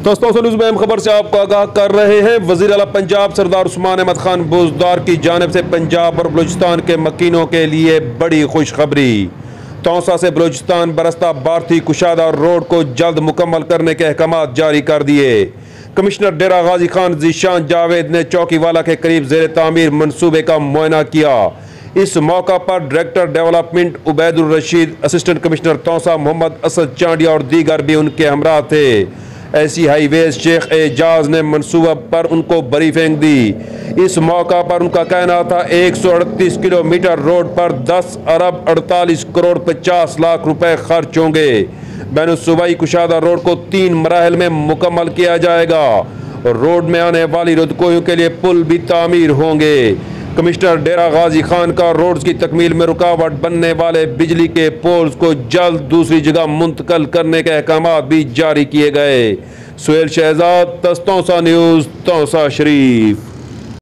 दोस्तों न्यूज़ में अहम खबर से आपको आगाह कर रहे हैं। वज़ीर आला पंजाब सरदार उस्मान अहमद खान बुज़दार की जानिब से पंजाब और बलूचिस्तान के मकीनों के लिए बड़ी खुशखबरी। तौसा से बलूचिस्तान बरस्ता भारती कुशादा रोड को जल्द मुकम्मल करने के अहकाम जारी कर दिए। कमिश्नर डेरा गाजी खान ज़ीशान जावेद ने चौकीवाला के करीब ज़ेर तामीर मनसूबे का मुआयना किया। इस मौका पर director development Ubaidur Rashid, assistant commissioner Taunsa Mohammad Asad Chandia और दीगर भी उनके हमरा थे। ऐसी हाईवेज शेख एजाज ने मनसूबा पर उनको ब्रीफिंग दी। इस मौका पर उनका कहना था 138 किलोमीटर रोड पर 10 अरब 48 करोड़ 50 लाख रुपए खर्च होंगे। बैनुल सूबाई कुशादा रोड को 3 मराहल में मुकम्मल किया जाएगा और रोड में आने वाली रुदकोयों के लिए पुल भी तामीर होंगे। कमिश्नर डेरा गाजी खान का रोड्स की तकमील में रुकावट बनने वाले बिजली के पोल्स को जल्द दूसरी जगह मुंतकल करने के अहकाम भी जारी किए गए। सुहेल शहजाद, तौसा न्यूज़, तौसा शरीफ।